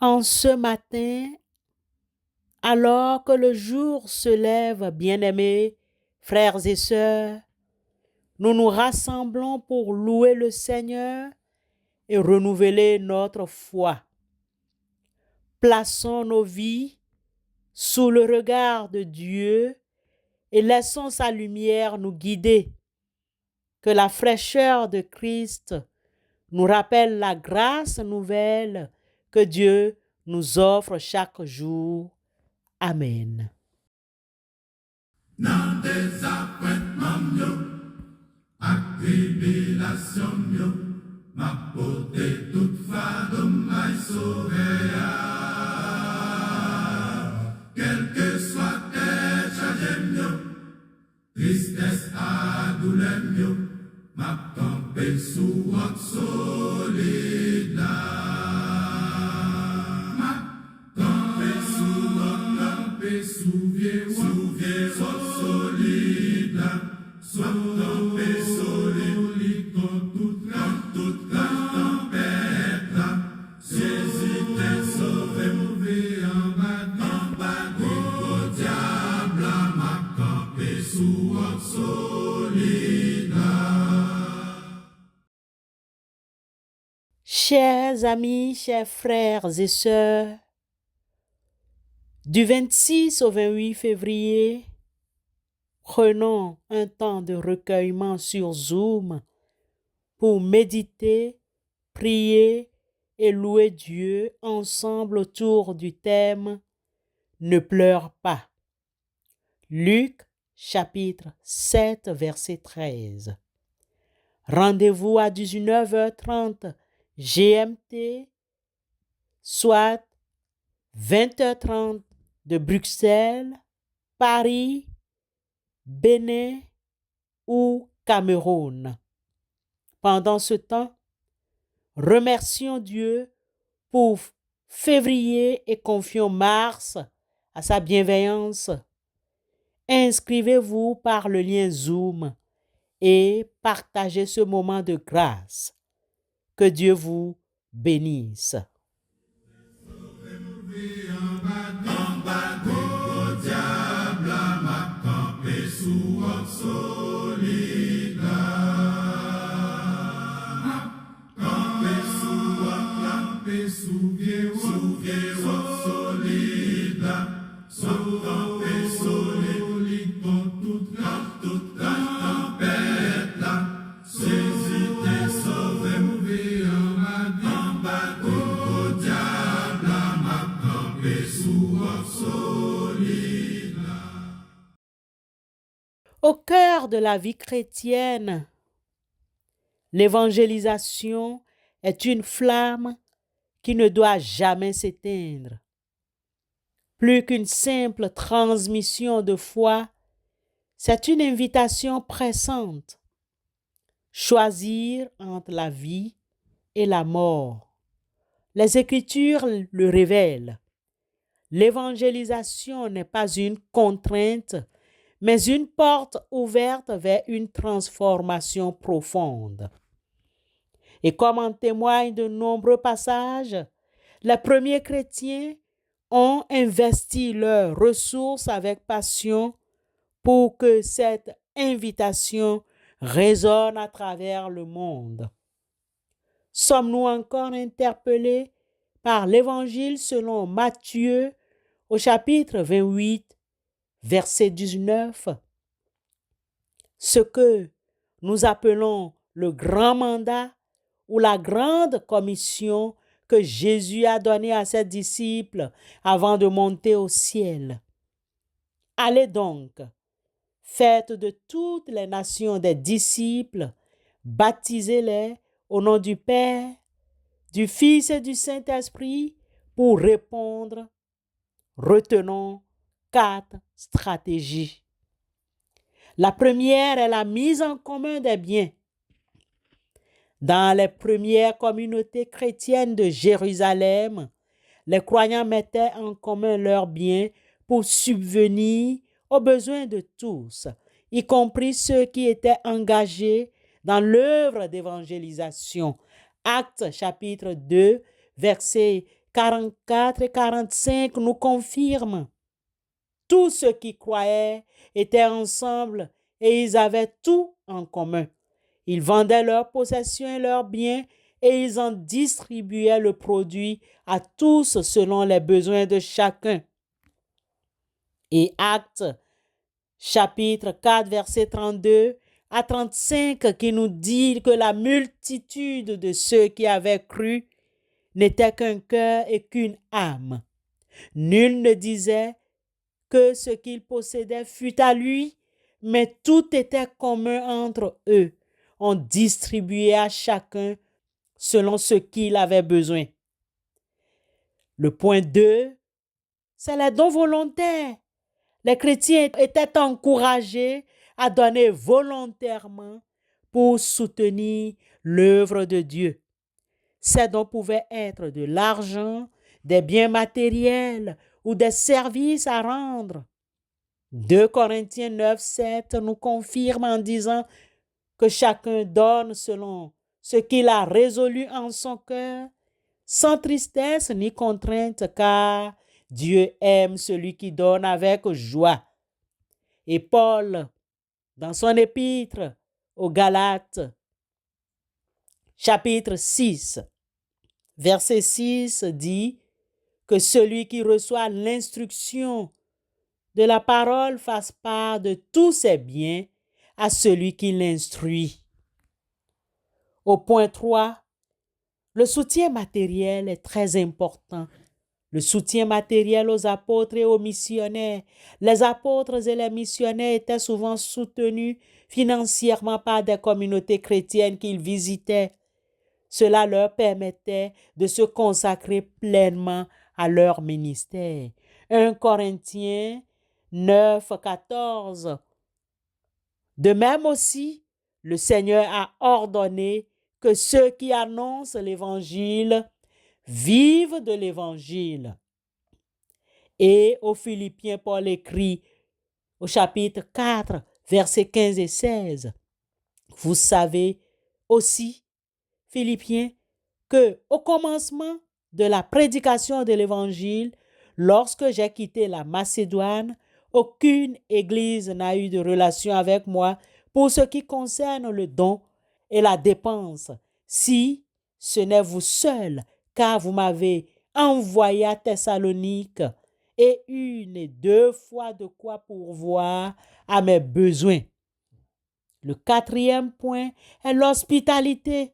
En ce matin, alors que le jour se lève, bien-aimés, frères et sœurs, nous nous rassemblons pour louer le Seigneur et renouveler notre foi. Plaçons nos vies sous le regard de Dieu et laissons sa lumière nous guider. Que la fraîcheur de Christ nous rappelle la grâce nouvelle que Dieu nous offre chaque jour. Amen. Nan désappointement yo, ak tribulation yo, ma pote tout fado may sauvé ya. Quel que soit tes charges yo, tristesse à douleur yo, ma campé sous roc solide là. Ma campé sous roc, campé sous vieux roc solide là. Soit campé solide contre toute la tempête là. Jésus t'est sauvé, mauvais en bas au diable là. Ma campé sous roc solide là. Chers amis, chers frères et sœurs, du 26 au 28 février, prenons un temps de recueillement sur Zoom pour méditer, prier et louer Dieu ensemble autour du thème « Ne pleure pas ». Luc chapitre 7 verset 13. Rendez-vous à 19h30 GMT, soit 20h30 de Bruxelles, Paris, Bénin ou Cameroun. Pendant ce temps, remercions Dieu pour février et confions mars à sa bienveillance. Inscrivez-vous par le lien Zoom et partagez ce moment de grâce. Que Dieu vous bénisse. Au cœur de la vie chrétienne, l'évangélisation est une flamme qui ne doit jamais s'éteindre. Plus qu'une simple transmission de foi, c'est une invitation pressante. Choisir entre la vie et la mort. Les Écritures le révèlent. L'évangélisation n'est pas une contrainte, mais une porte ouverte vers une transformation profonde. Et comme en témoignent de nombreux passages, les premiers chrétiens ont investi leurs ressources avec passion pour que cette invitation résonne à travers le monde. Sommes-nous encore interpellés par l'Évangile selon Matthieu au chapitre 28, verset 19? Ce que nous appelons le grand mandat ou la grande commission que Jésus a donnée à ses disciples avant de monter au ciel. Allez donc, faites de toutes les nations des disciples, baptisez-les au nom du Père, du Fils et du Saint-Esprit pour répondre. Retenons 4 stratégies. La première est la mise en commun des biens. Dans les premières communautés chrétiennes de Jérusalem, les croyants mettaient en commun leurs biens pour subvenir aux besoins de tous, y compris ceux qui étaient engagés dans l'œuvre d'évangélisation. Actes chapitre 2, versets 44 et 45 nous confirment. Tous ceux qui croyaient étaient ensemble et ils avaient tout en commun. Ils vendaient leurs possessions et leurs biens et ils en distribuaient le produit à tous selon les besoins de chacun. Et Actes, chapitre 4, verset 32 à 35, qui nous dit que la multitude de ceux qui avaient cru n'était qu'un cœur et qu'une âme. Nul ne disait que ce qu'il possédait fût à lui, mais tout était commun entre eux. On distribuait à chacun selon ce qu'il avait besoin. Le point 2, c'est les dons volontaires. Les chrétiens étaient encouragés à donner volontairement pour soutenir l'œuvre de Dieu. Ces dons pouvaient être de l'argent, des biens matériels ou des services à rendre. 2 Corinthiens 9, 7 nous confirme en disant que chacun donne selon ce qu'il a résolu en son cœur, sans tristesse ni contrainte, car Dieu aime celui qui donne avec joie. Et Paul, dans son épître aux Galates, chapitre 6, verset 6 dit que celui qui reçoit l'instruction de la parole fasse part de tous ses biens à celui qui l'instruit. Au point 3, le soutien matériel est très important. Le soutien matériel aux apôtres et aux missionnaires. Les apôtres et les missionnaires étaient souvent soutenus financièrement par des communautés chrétiennes qu'ils visitaient. Cela leur permettait de se consacrer pleinement à leur ministère. 1 Corinthiens 9, 14. De même aussi, le Seigneur a ordonné que ceux qui annoncent l'Évangile vivent de l'Évangile. Et aux Philippiens, Paul écrit au chapitre 4, versets 15 et 16. Vous savez aussi, Philippiens, que au commencement de la prédication de l'Évangile, lorsque j'ai quitté la Macédoine, aucune église n'a eu de relation avec moi pour ce qui concerne le don et la dépense, si ce n'est vous seul, car vous m'avez envoyé à Thessalonique et 1 et 2 fois de quoi pourvoir à mes besoins. Le 4e point est l'hospitalité.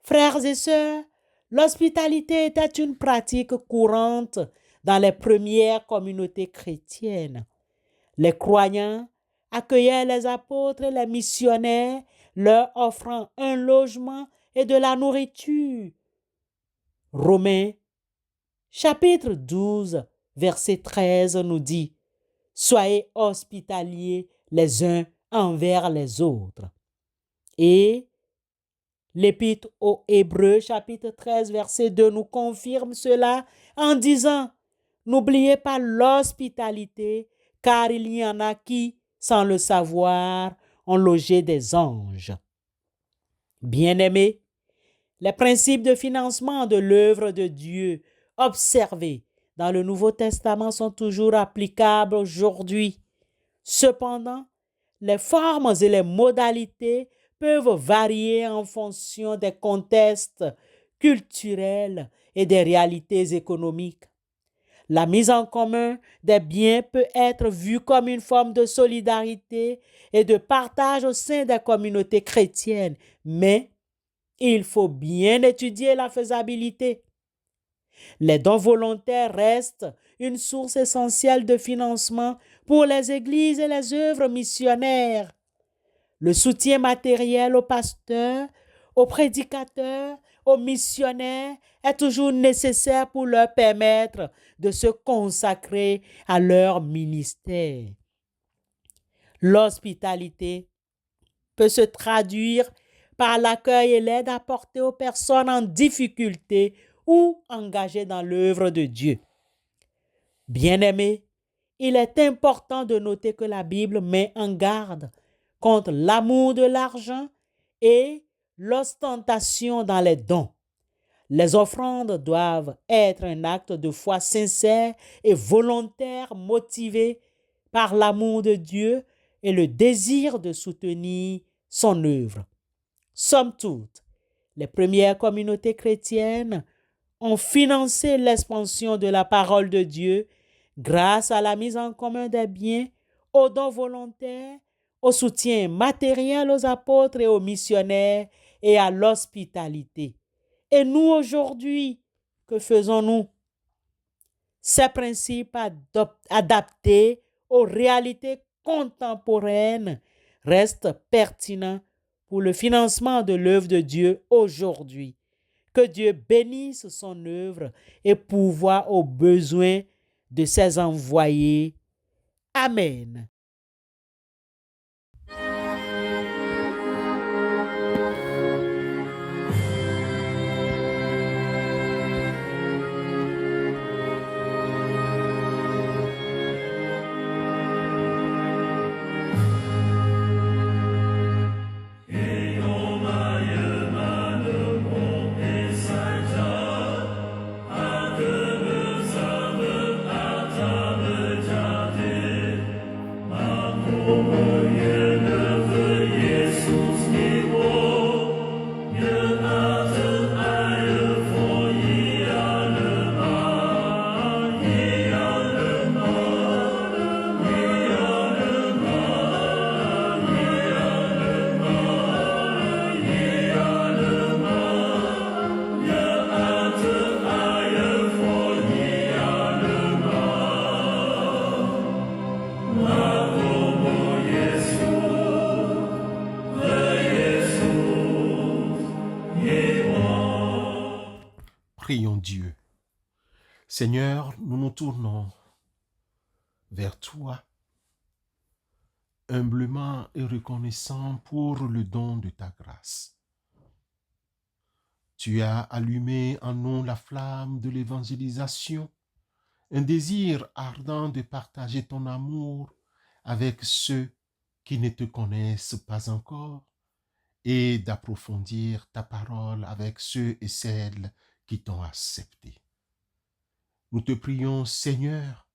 Frères et sœurs, l'hospitalité était une pratique courante dans les premières communautés chrétiennes. Les croyants accueillaient les apôtres et les missionnaires, leur offrant un logement et de la nourriture. Romains, chapitre 12, verset 13 nous dit « Soyez hospitaliers les uns envers les autres. » Et l'Épître aux Hébreux, chapitre 13, verset 2, nous confirme cela en disant « N'oubliez pas l'hospitalité, car il y en a qui, sans le savoir, ont logé des anges. » Bien-aimés, les principes de financement de l'œuvre de Dieu observés dans le Nouveau Testament sont toujours applicables aujourd'hui. Cependant, les formes et les modalités peuvent varier en fonction des contextes culturels et des réalités économiques. La mise en commun des biens peut être vue comme une forme de solidarité et de partage au sein des communautés chrétiennes, mais il faut bien étudier la faisabilité. Les dons volontaires restent une source essentielle de financement pour les églises et les œuvres missionnaires. Le soutien matériel aux pasteurs, aux prédicateurs, aux missionnaires est toujours nécessaire pour leur permettre de se consacrer à leur ministère. L'hospitalité peut se traduire par l'accueil et l'aide apportée aux personnes en difficulté ou engagées dans l'œuvre de Dieu. Bien-aimés, il est important de noter que la Bible met en garde contre l'amour de l'argent et l'ostentation dans les dons. Les offrandes doivent être un acte de foi sincère et volontaire motivé par l'amour de Dieu et le désir de soutenir son œuvre. Somme toute, les premières communautés chrétiennes ont financé l'expansion de la parole de Dieu grâce à la mise en commun des biens, aux dons volontaires, au soutien matériel aux apôtres et aux missionnaires et à l'hospitalité. Et nous aujourd'hui, que faisons-nous? Ces principes adaptés aux réalités contemporaines restent pertinents pour le financement de l'œuvre de Dieu aujourd'hui. Que Dieu bénisse son œuvre et pourvoie aux besoins de ses envoyés. Amen. Prions Dieu. Seigneur, nous nous tournons vers toi, humblement et reconnaissant pour le don de ta grâce. Tu as allumé en nous la flamme de l'évangélisation, un désir ardent de partager ton amour avec ceux qui ne te connaissent pas encore et d'approfondir ta parole avec ceux et celles qui t'ont accepté. Nous te prions, Seigneur,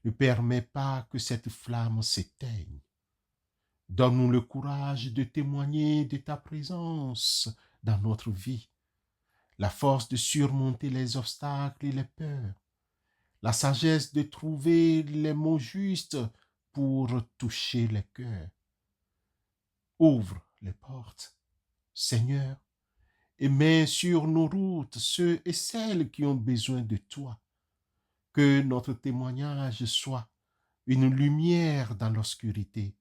ne permets pas que cette flamme s'éteigne. Donne-nous le courage de témoigner de ta présence dans notre vie, la force de surmonter les obstacles et les peurs, la sagesse de trouver les mots justes pour toucher les cœurs. Ouvre les portes, Seigneur, et mets sur nos routes ceux et celles qui ont besoin de toi. Que notre témoignage soit une lumière dans l'obscurité,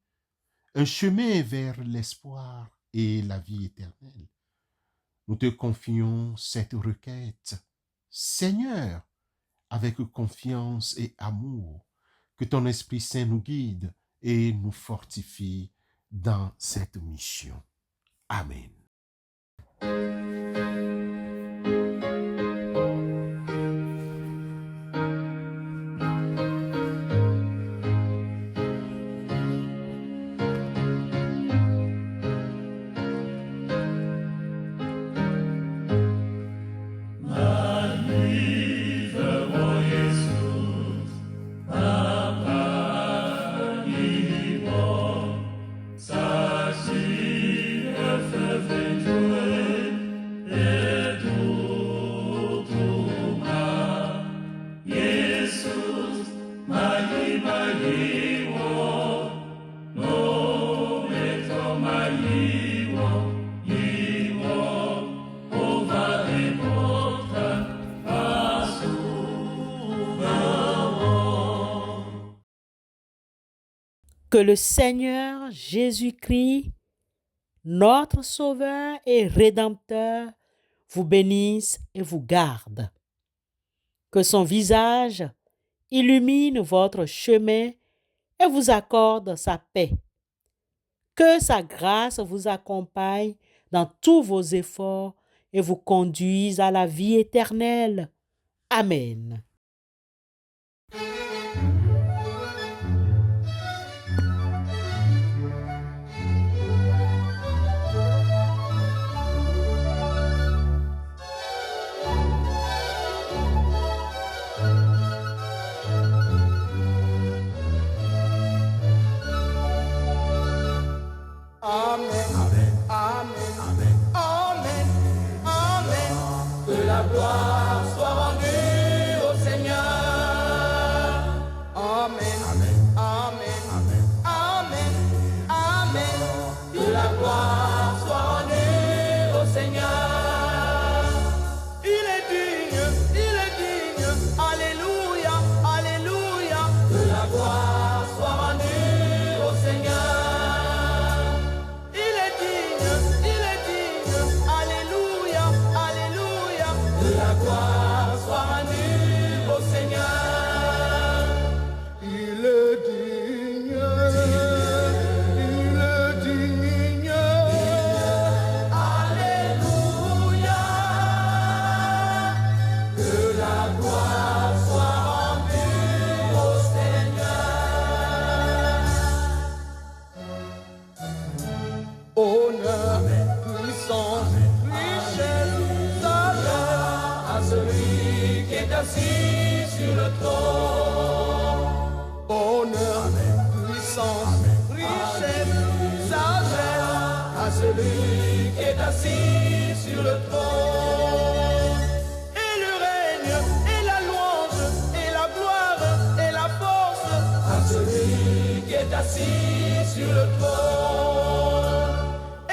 un chemin vers l'espoir et la vie éternelle. Nous te confions cette requête. Seigneur, avec confiance et amour, que ton Esprit Saint nous guide et nous fortifie dans cette mission. Amen. Que le Seigneur Jésus-Christ, notre Sauveur et Rédempteur, vous bénisse et vous garde. Que son visage illumine votre chemin et vous accorde sa paix. Que sa grâce vous accompagne dans tous vos efforts et vous conduise à la vie éternelle. Amen. gloire soit rendue au Seigneur. Amen, amen, amen, amen, amen, amen. Que la gloire soit rendue au Seigneur. Il est digne, alléluia, alléluia. Que la gloire soit rendue au Seigneur. Il est digne, alléluia, alléluia. Que la gloire soit rendue au Seigneur. Il est digne, alléluia. Que la gloire soit rendue au Seigneur. Honneur, puissance, richesse, sagesse à celui qui est assis sur le trône. Honneur, puissance, richesse, sagesse à celui qui est assis sur le trône. Et le règne, et la louange, et la gloire, et la force à celui qui est assis sur le trône.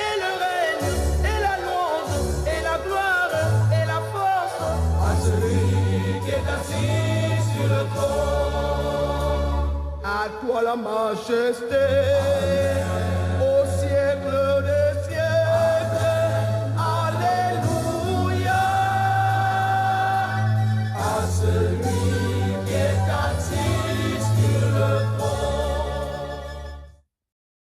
Et le règne, et la louange, et la gloire, et la force à celui qui est assis sur le trône. À toi la majesté, au siècle des siècles. Alléluia. À celui